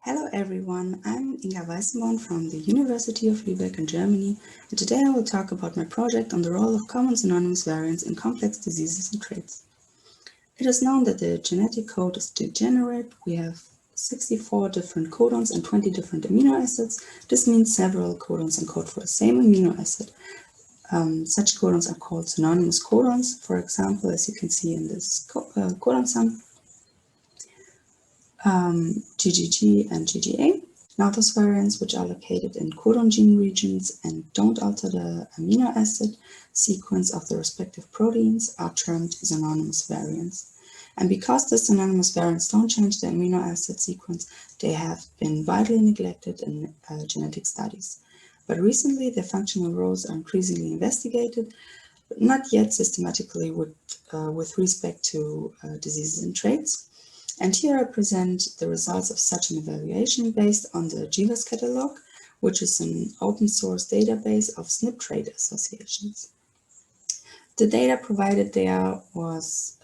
Hello everyone, I'm Inga Weißenborn from the University of Lübeck in Germany, and today I will talk about my project on the role of common synonymous variants in complex diseases and traits. It is known that the genetic code is degenerate. We have 64 different codons and 20 different amino acids. This means several codons encode for the same amino acid. Such codons are called synonymous codons, for example, as you can see in this codon sum. GGG and GGA. Now those variants which are located in codon gene regions and don't alter the amino acid sequence of the respective proteins are termed synonymous variants. And because the synonymous variants don't change the amino acid sequence, they have been widely neglected in genetic studies. But recently their functional roles are increasingly investigated, but not yet systematically with respect to diseases and traits. And here I present the results of such an evaluation based on the GWAS catalog, which is an open source database of SNP trait associations. The data provided there was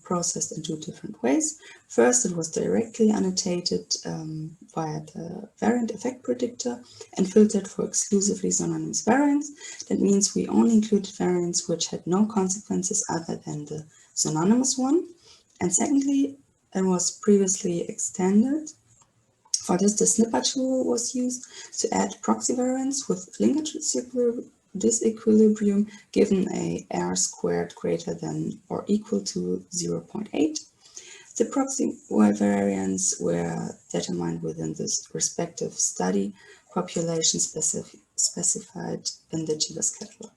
processed in two different ways. First, it was directly annotated via the variant effect predictor and filtered for exclusively synonymous variants. That means we only included variants which had no consequences other than the synonymous one. And secondly, it was previously extended. For this, the SNPA tool was used to add proxy variants with linkage disequilibrium given a r squared greater than or equal to 0.8. The proxy variants were determined within this respective study population specified in the GWAS catalog.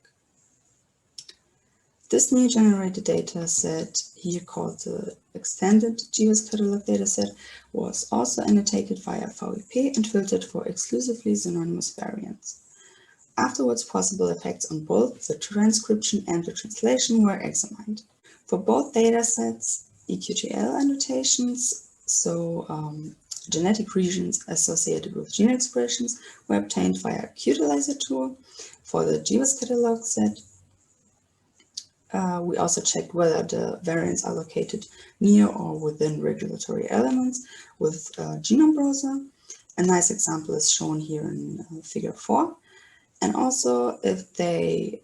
This new generated data set, here called the extended GWAS catalog dataset, was also annotated via VarIP and filtered for exclusively synonymous variants. Afterwards, possible effects on both the transcription and the translation were examined. For both datasets, EQTL annotations, so genetic regions associated with gene expressions, were obtained via a QTilizer tool. For the GWAS catalog set, we also checked whether the variants are located near or within regulatory elements with Genome Browser. A nice example is shown here in figure 4. And also if they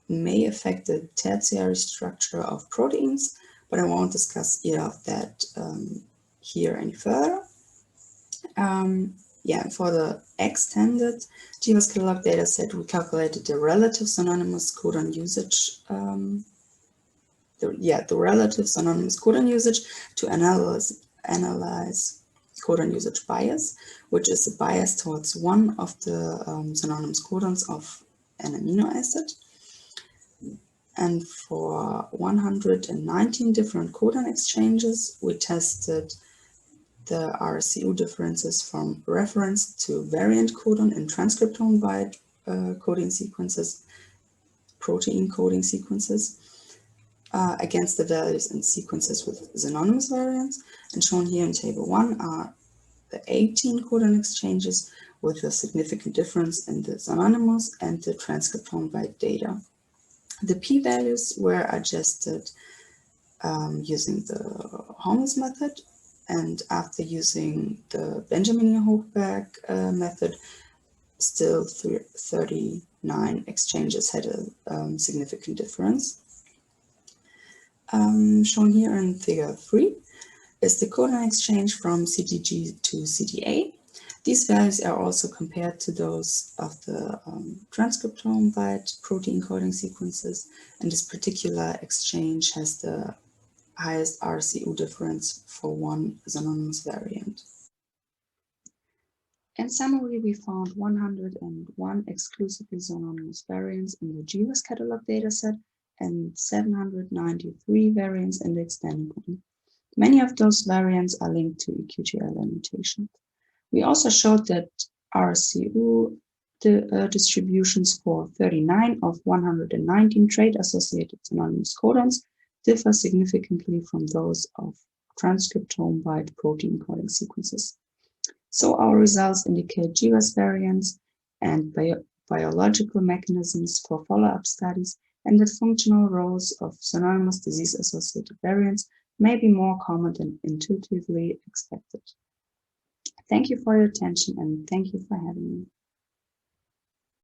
may affect the tertiary structure of proteins, but I won't discuss either of that here any further. For the extended GWAS catalog dataset, we calculated the relative synonymous codon usage, the relative synonymous codon usage to analyze codon usage bias, which is a bias towards one of the synonymous codons of an amino acid. And for 119 different codon exchanges, we tested the RCU differences from reference to variant codon in transcriptome-wide coding sequences, protein coding sequences, against the values in sequences with synonymous variants. And shown here in table 1 are the 18 codon exchanges with a significant difference in the synonymous and the transcriptome-wide data. The p-values were adjusted using the Holmes method, and after using the Benjamin-Hochberg method, still 39 exchanges had a significant difference. Shown here in figure 3 is the codon exchange from CTG to CTA. These values are also compared to those of the transcriptome-wide protein coding sequences, and this particular exchange has the highest RCU difference for one synonymous variant. In summary, we found 101 exclusively synonymous variants in the GWAS catalog dataset and 793 variants in the extended one. Many of those variants are linked to EQTL annotations. We also showed that RCU distributions for 39 of 119 trait-associated synonymous codons differ significantly from those of transcriptome-wide protein coding sequences. So our results indicate GWAS variants and biological mechanisms for follow-up studies, and that functional roles of synonymous disease-associated variants may be more common than intuitively expected. Thank you for your attention and thank you for having me.